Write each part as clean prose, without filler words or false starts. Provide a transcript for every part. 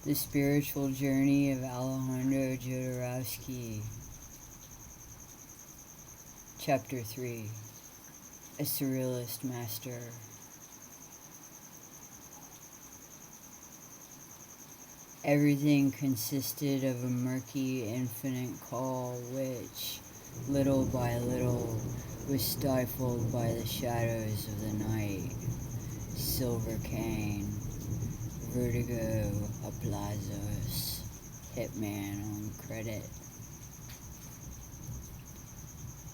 The Spiritual Journey of Alejandro Jodorowsky. Chapter 3. A Surrealist Master. Everything consisted of a murky, infinite call which, little by little, was stifled by the shadows of the night. Silver cane, vertigo, aplausos, hitman on credit.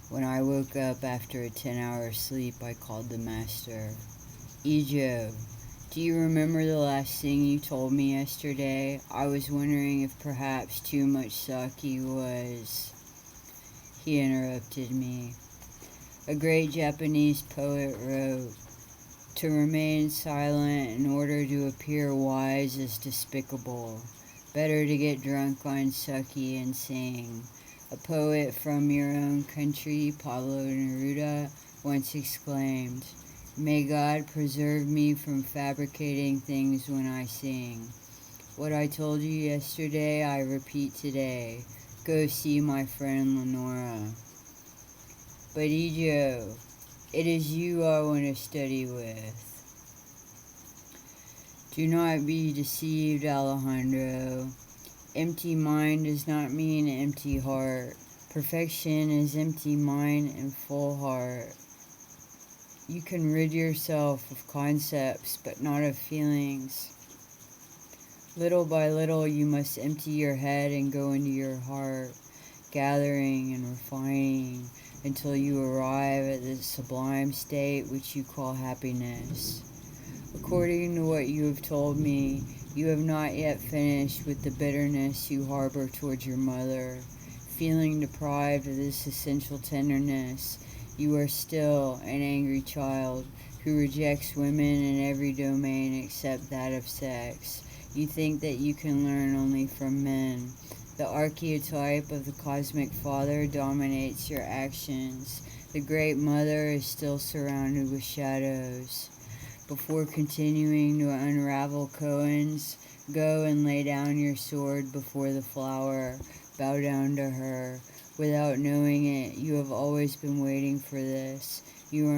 When I woke up after a 10-hour sleep, I called the master. Ejo, do you remember the last thing you told me yesterday? I was wondering if perhaps too much sake was... He interrupted me. A great Japanese poet wrote, "To remain silent in order to appear wise is despicable. Better to get drunk on sake and sing." A poet from your own country, Pablo Neruda, once exclaimed, "May God preserve me from fabricating things when I sing." What I told you yesterday, I repeat today. Go see my friend Lenora. But Ejo, it is you I want to study with. Do not be deceived, Alejandro. Empty mind does not mean empty heart. Perfection is empty mind and full heart. You can rid yourself of concepts, but not of feelings. Little by little, you must empty your head and go into your heart, gathering and refining until you arrive at the sublime state which you call happiness. According to what you have told me, you have not yet finished with the bitterness you harbor towards your mother. Feeling deprived of this essential tenderness, you are still an angry child who rejects women in every domain except that of sex. You think that you can learn only from men. The archetype of the cosmic father dominates your actions. The great mother is still surrounded with shadows. Before continuing to unravel koans, go and lay down your sword before the flower. Bow down to her. Without knowing it, you have always been waiting for this. You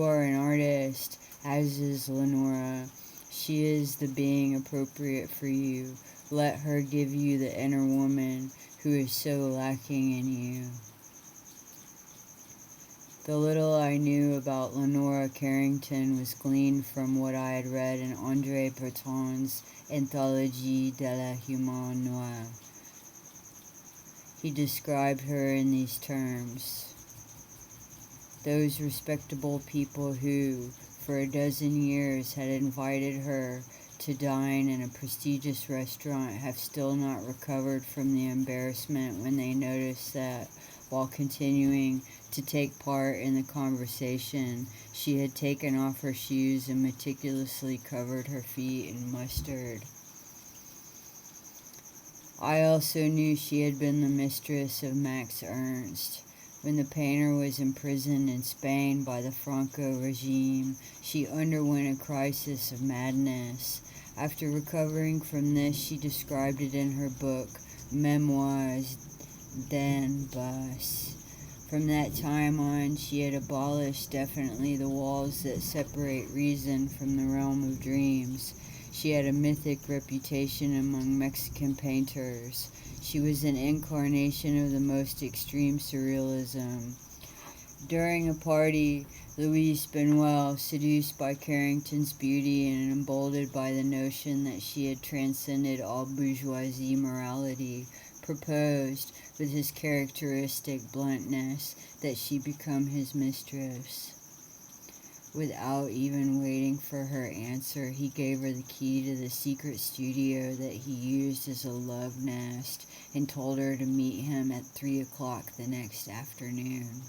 are an artist, as is Lenora. She is the being appropriate for you. Let her give you the inner woman who is so lacking in you. The little I knew about Lenora Carrington was gleaned from what I had read in André Breton's Anthologie de la Humaine Noire. He described her in these terms. Those respectable people who, for a dozen years, had invited her to dine in a prestigious restaurant have still not recovered from the embarrassment when they noticed that, while continuing to take part in the conversation, she had taken off her shoes and meticulously covered her feet in mustard. I also knew she had been the mistress of Max Ernst. When the painter was imprisoned in Spain by the Franco regime, she underwent a crisis of madness. After recovering from this, she described it in her book, Memoirs d'un Bus. From that time on, she had abolished definitely the walls that separate reason from the realm of dreams. She had a mythic reputation among Mexican painters. She was an incarnation of the most extreme surrealism. During a party, Louise Benuel, seduced by Carrington's beauty and emboldened by the notion that she had transcended all bourgeoisie morality, proposed, with his characteristic bluntness, that she become his mistress. Without even waiting for her answer, he gave her the key to the secret studio that he used as a love nest and told her to meet him at 3 o'clock the next afternoon.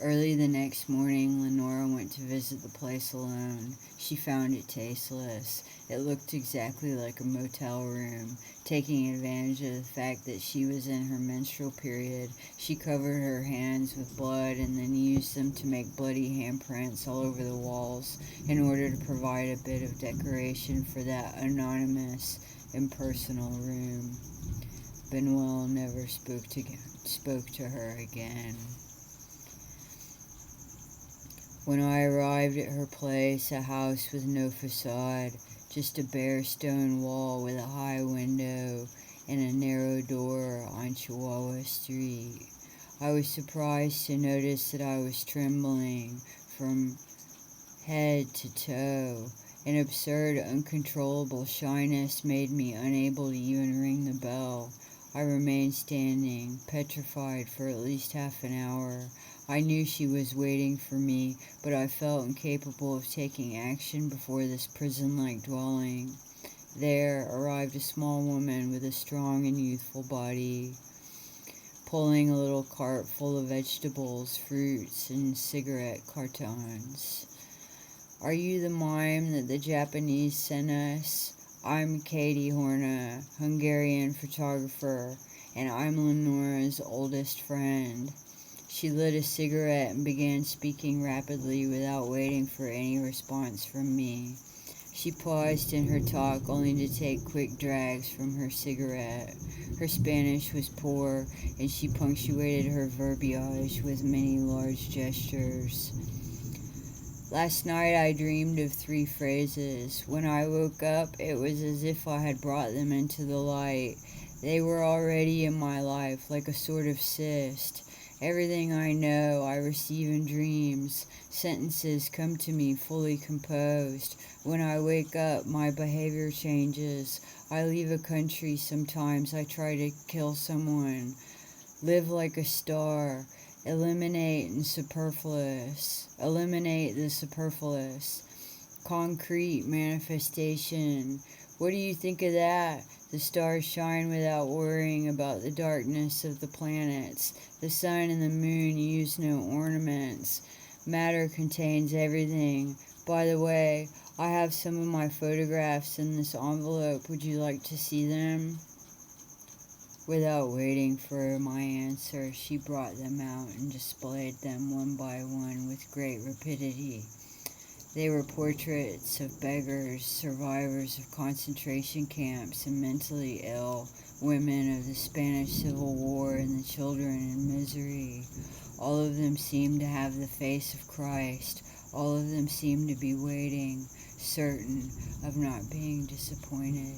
Early the next morning, Lenora went to visit the place alone. She found it tasteless. It looked exactly like a motel room. Taking advantage of the fact that she was in her menstrual period, she covered her hands with blood and then used them to make bloody handprints all over the walls in order to provide a bit of decoration for that anonymous, impersonal room. Benwell never spoke to her again. When I arrived at her place, a house with no facade, just a bare stone wall with a high window and a narrow door on Chihuahua Street, I was surprised to notice that I was trembling from head to toe. An absurd, uncontrollable shyness made me unable to even ring the bell. I remained standing, petrified, for at least half an hour. I knew she was waiting for me, but I felt incapable of taking action before this prison-like dwelling. There arrived a small woman with a strong and youthful body, pulling a little cart full of vegetables, fruits, and cigarette cartons. "Are you the mime that the Japanese sent us? I'm Katie Horna, Hungarian photographer, and I'm Lenora's oldest friend." She lit a cigarette and began speaking rapidly without waiting for any response from me. She paused in her talk only to take quick drags from her cigarette. Her Spanish was poor, and she punctuated her verbiage with many large gestures. "Last night I dreamed of 3 phrases. When I woke up, it was as if I had brought them into the light. They were already in my life, like a sort of cyst. Everything I know, I receive in dreams. Sentences come to me fully composed. When I wake up, my behavior changes. I leave a country sometimes. I try to kill someone. Live like a star. Eliminate the superfluous. Concrete manifestation. What do you think of that? The stars shine without worrying about the darkness of the planets. The sun and the moon use no ornaments. Matter contains everything. By the way, I have some of my photographs in this envelope. Would you like to see them?" Without waiting for my answer, she brought them out and displayed them one by one with great rapidity. They were portraits of beggars, survivors of concentration camps, and mentally ill women of the Spanish Civil War, and the children in misery. All of them seemed to have the face of Christ. All of them seemed to be waiting, certain of not being disappointed.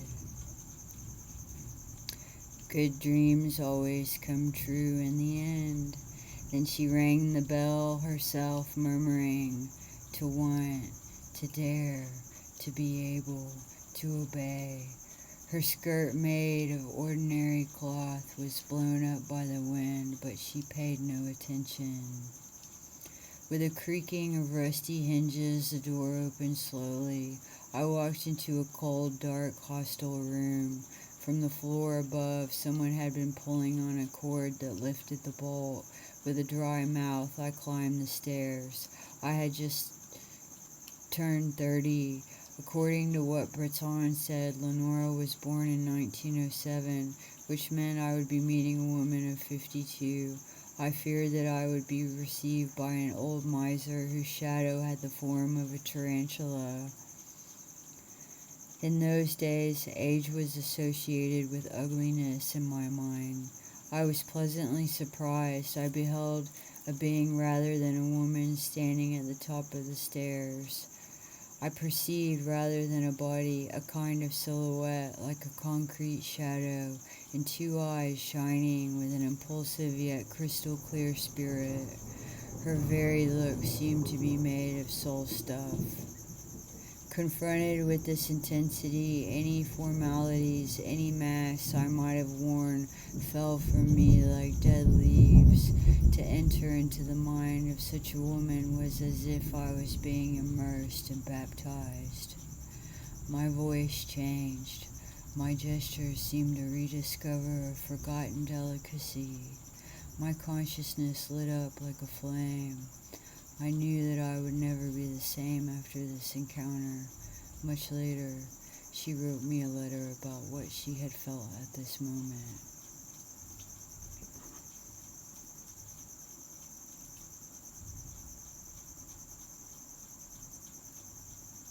Good dreams always come true in the end. Then she rang the bell herself, murmuring, "To want, to dare, to be able, to obey." Her skirt, made of ordinary cloth, was blown up by the wind, but she paid no attention. With a creaking of rusty hinges, the door opened slowly. I walked into a cold, dark, hostile room. From the floor above, someone had been pulling on a cord that lifted the bolt. With a dry mouth, I climbed the stairs. I had just turned 30. According to what Breton said, Lenora was born in 1907, which meant I would be meeting a woman of 52. I feared that I would be received by an old miser whose shadow had the form of a tarantula. In those days, age was associated with ugliness in my mind. I was pleasantly surprised. I beheld a being rather than a woman standing at the top of the stairs. I perceived rather than a body, a kind of silhouette, like a concrete shadow, and 2 eyes shining with an impulsive yet crystal clear spirit. Her very look seemed to be made of soul stuff. Confronted with this intensity, any formalities, any masks I might have worn fell from me like dead leaves. To enter into the mind of such a woman was as if I was being immersed and baptized. My voice changed. My gestures seemed to rediscover a forgotten delicacy. My consciousness lit up like a flame. I knew that I would never be the same after this encounter. Much later, she wrote me a letter about what she had felt at this moment.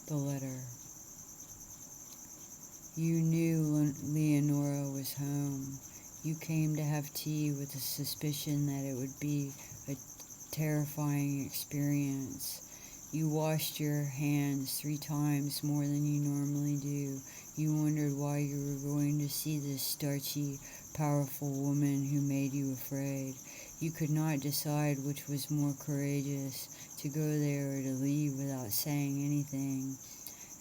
The letter. You knew Leonora was home. You came to have tea with the suspicion that it would be a terrifying experience. You washed your hands 3 times more than you normally do. You wondered why you were going to see this starchy, powerful woman who made you afraid. You could not decide which was more courageous, to go there or to leave without saying anything.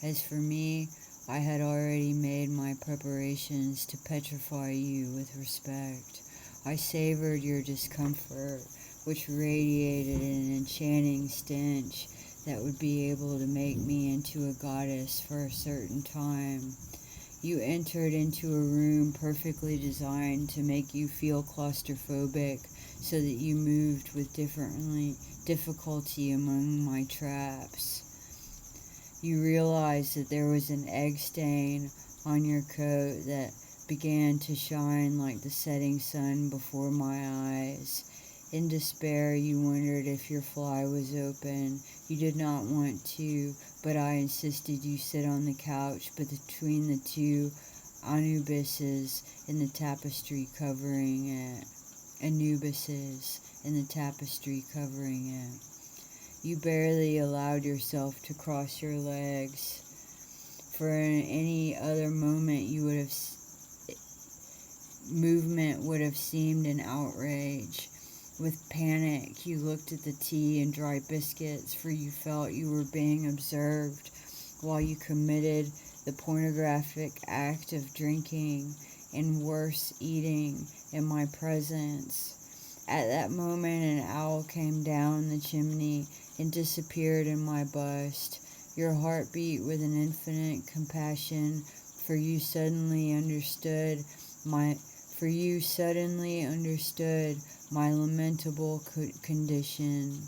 As for me, I had already made my preparations to petrify you with respect. I savored your discomfort, which radiated an enchanting stench that would be able to make me into a goddess for a certain time. You entered into a room perfectly designed to make you feel claustrophobic, so that you moved with difficulty among my traps. You realized that there was an egg stain on your coat that began to shine like the setting sun before my eyes. In despair, you wondered if your fly was open. You did not want to, but I insisted you sit on the couch between the 2 Anubises in the tapestry covering it. You barely allowed yourself to cross your legs. For in any other moment, movement would have seemed an outrage. With panic, you looked at the tea and dry biscuits, for you felt you were being observed while you committed the pornographic act of drinking and worse, eating in my presence. At that moment, an owl came down the chimney and disappeared in my bust. Your heart beat with an infinite compassion, for you suddenly understood my lamentable condition.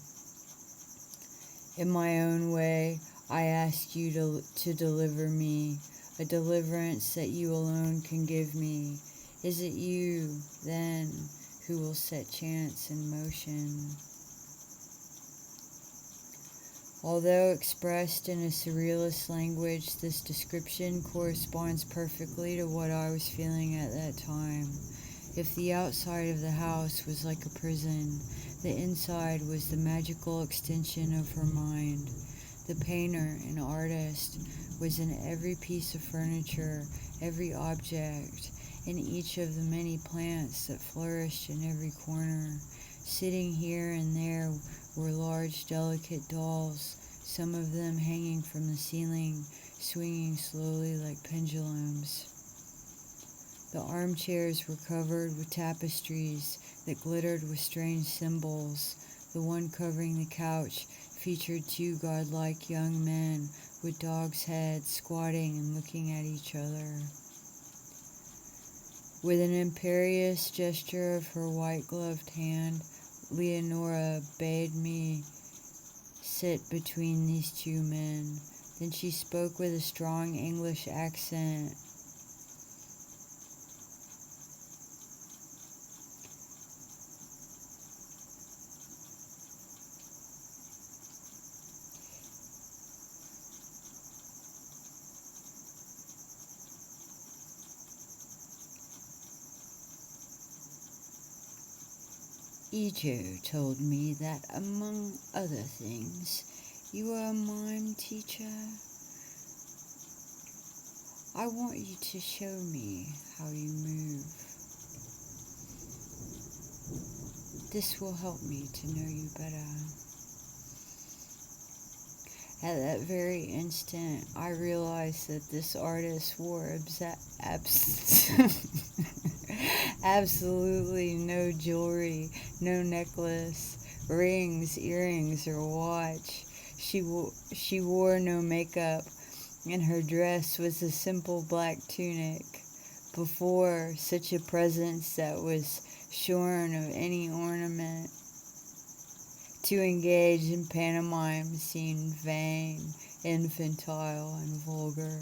In my own way, I ask you to deliver me, a deliverance that you alone can give me. Is it you, then, who will set chance in motion? Although expressed in a surrealist language, this description corresponds perfectly to what I was feeling at that time. If the outside of the house was like a prison, the inside was the magical extension of her mind. The painter and artist was in every piece of furniture, every object, in each of the many plants that flourished in every corner. Sitting here and there were large, delicate dolls, some of them hanging from the ceiling, swinging slowly like pendulums. The armchairs were covered with tapestries that glittered with strange symbols. The one covering the couch featured 2 godlike young men with dogs' heads squatting and looking at each other. With an imperious gesture of her white-gloved hand, Leonora bade me sit between these 2 men. Then she spoke with a strong English accent. Ijo told me that, among other things, you are a mime teacher. I want you to show me how you move. This will help me to know you better. At that very instant, I realized that this artist wore absolutely no jewelry, no necklace, rings, earrings, or watch. She wore no makeup, and her dress was a simple black tunic. Before such a presence that was shorn of any ornament. To engage in pantomime seemed vain, infantile, and vulgar.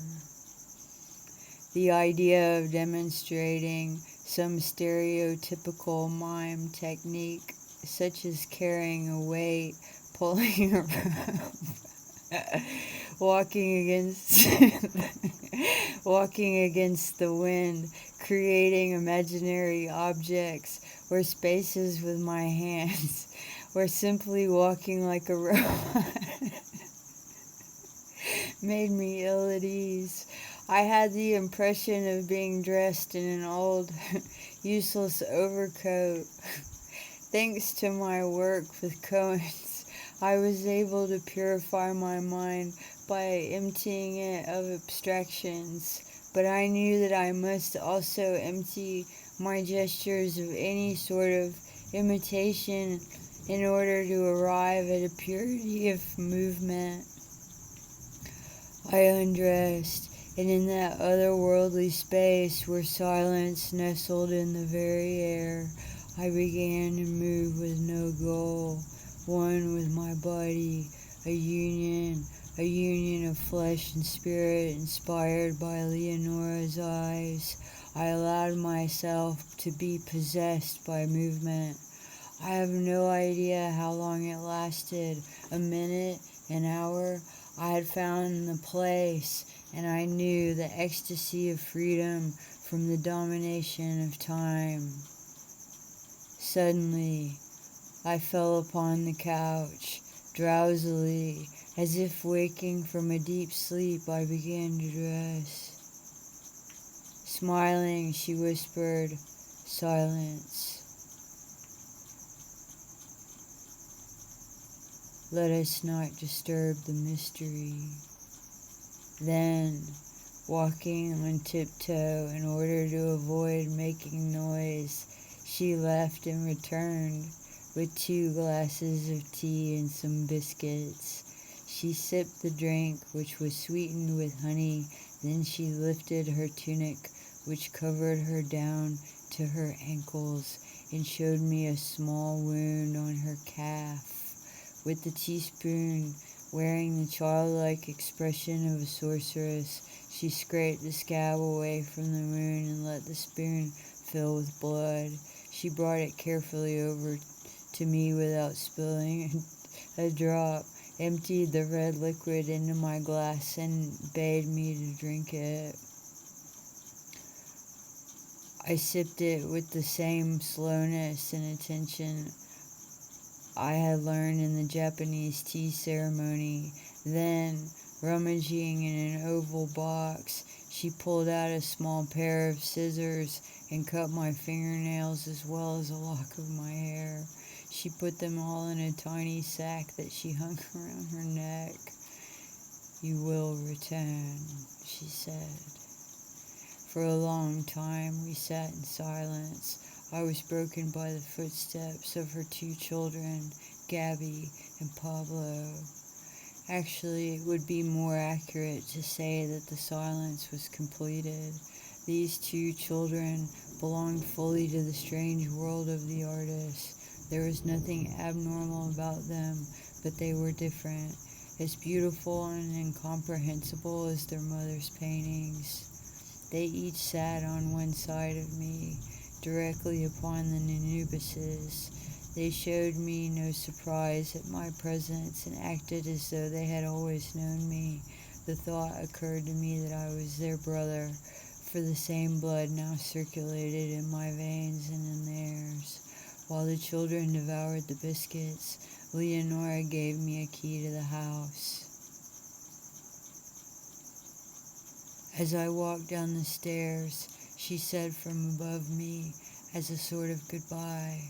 The idea of demonstrating some stereotypical mime technique, such as carrying a weight, pulling a rope, walking against the wind, creating imaginary objects or spaces with my hands, or simply walking like a robot made me ill at ease. I had the impression of being dressed in an old, useless overcoat. Thanks to my work with koans, I was able to purify my mind by emptying it of abstractions, but I knew that I must also empty my gestures of any sort of imitation in order to arrive at a purity of movement. I undressed, and in that otherworldly space where silence nestled in the very air, I began to move with no goal, one with my body, a union of flesh and spirit inspired by Leonora's eyes. I allowed myself to be possessed by movement. I have no idea how long it lasted, a minute, an hour. I had found the place, and I knew the ecstasy of freedom from the domination of time. Suddenly, I fell upon the couch, drowsily, as if waking from a deep sleep. I began to dress. Smiling, she whispered, "Silence. Let us not disturb the mystery." Then, walking on tiptoe in order to avoid making noise, she left and returned with 2 glasses of tea and some biscuits. She sipped the drink, which was sweetened with honey. Then she lifted her tunic, which covered her down to her ankles, and showed me a small wound on her calf. With the teaspoon, wearing the childlike expression of a sorceress, she scraped the scab away from the wound and let the spoon fill with blood. She brought it carefully over to me without spilling a drop, emptied the red liquid into my glass, and bade me to drink it. I sipped it with the same slowness and attention I had learned in the Japanese tea ceremony. Then, rummaging in an oval box, she pulled out a small pair of scissors and cut my fingernails as well as a lock of my hair. She put them all in a tiny sack that she hung around her neck. "You will return," she said. For a long time we sat in silence. I was broken by the footsteps of her 2 children, Gabby and Pablo. Actually, it would be more accurate to say that the silence was completed. These 2 children belonged fully to the strange world of the artist. There was nothing abnormal about them, but they were different, as beautiful and incomprehensible as their mother's paintings. They each sat on one side of me, directly upon the Nunubuses. They showed me no surprise at my presence and acted as though they had always known me. The thought occurred to me that I was their brother, for the same blood now circulated in my veins and in theirs. While the children devoured the biscuits, Leonora gave me a key to the house. As I walked down the stairs, she said from above me, as a sort of goodbye,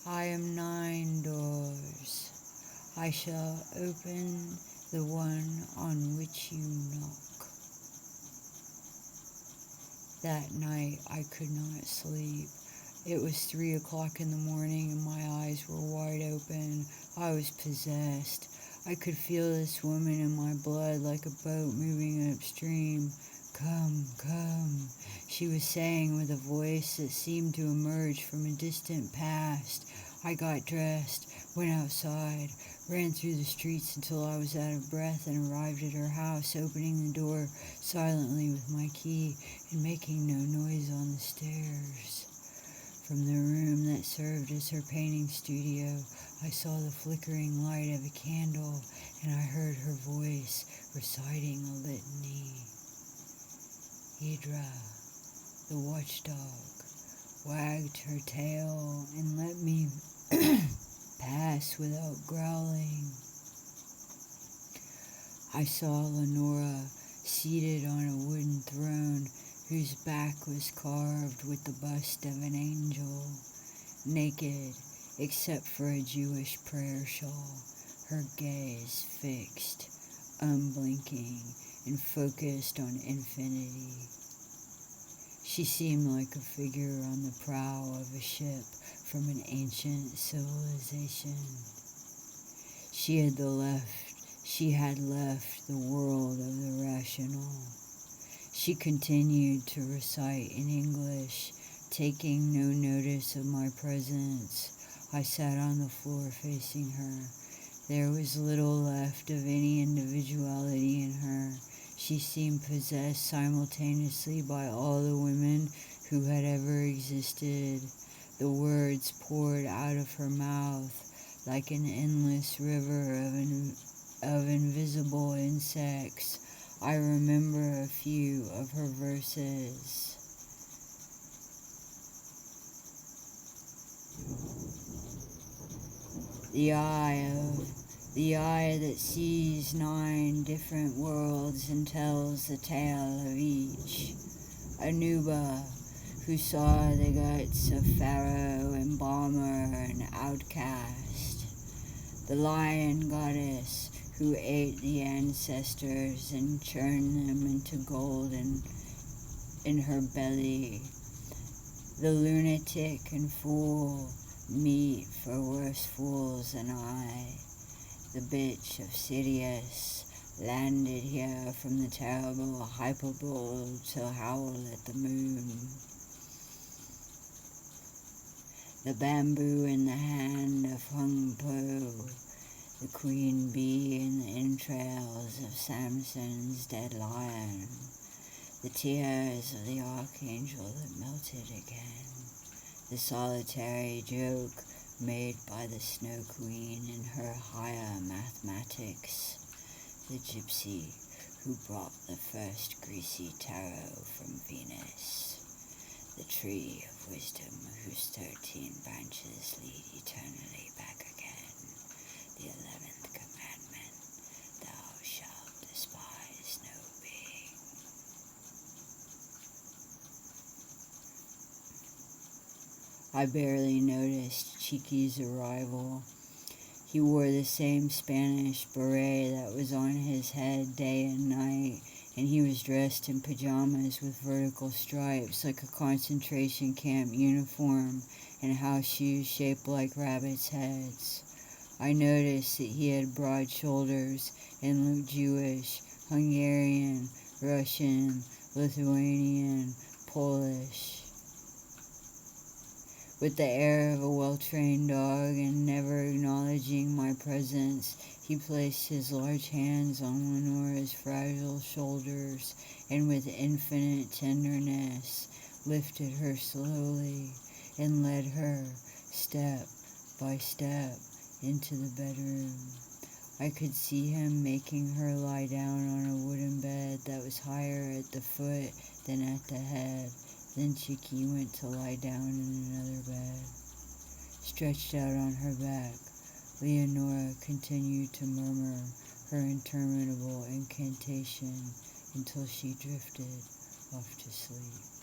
"I am 9 doors. I shall open the one on which you knock." That night I could not sleep. It was 3 o'clock in the morning and my eyes were wide open. I was possessed. I could feel this woman in my blood like a boat moving upstream, Come, come, she was saying with a voice that seemed to emerge from a distant past. I got dressed, went outside, ran through the streets until I was out of breath and arrived at her house, opening the door silently with my key and making no noise on the stairs. From the room that served as her painting studio, I saw the flickering light of a candle, and I heard her voice reciting a litany. Hydra, the watchdog, wagged her tail and let me pass without growling. I saw Lenora seated on a wooden throne whose back was carved with the bust of an angel, naked except for a Jewish prayer shawl, her gaze fixed, unblinking, and focused on infinity. She seemed like a figure on the prow of a ship from an ancient civilization. She had left the world of the rational. She continued to recite in English, taking no notice of my presence. I sat on the floor facing her. There was little left of any individuality in her. She seemed possessed simultaneously by all the women who had ever existed. The words poured out of her mouth like an endless river of invisible insects. I remember a few of her verses. The eye that sees 9 different worlds and tells the tale of each. Anuba, who saw the guts of Pharaoh, embalmer, and outcast. The lion goddess, who ate the ancestors and churned them into gold in her belly. The lunatic and fool, meat for worse fools than I. The bitch of Sirius landed here from the terrible hyperbole to howl at the moon. The bamboo in the hand of Hung Po, the queen bee in the entrails of Samson's dead lion, the tears of the archangel that melted again, the solitary joke made by the snow queen in her higher mathematics, the gypsy who brought the first greasy tarot from Venus, the tree of wisdom whose 13 branches lead eternally back again, the 11th commandment, thou shalt despise no being. I barely noticed Chiqui's arrival. He wore the same Spanish beret that was on his head day and night, and he was dressed in pajamas with vertical stripes like a concentration camp uniform and house shoes shaped like rabbits' heads. I noticed that he had broad shoulders and looked Jewish, Hungarian, Russian, Lithuanian, Polish. With the air of a well-trained dog and never acknowledging my presence, he placed his large hands on Lenora's fragile shoulders and with infinite tenderness lifted her slowly and led her, step by step, into the bedroom. I could see him making her lie down on a wooden bed that was higher at the foot than at the head. Then Chicky went to lie down in another bed. Stretched out on her back, Leonora continued to murmur her interminable incantation until she drifted off to sleep.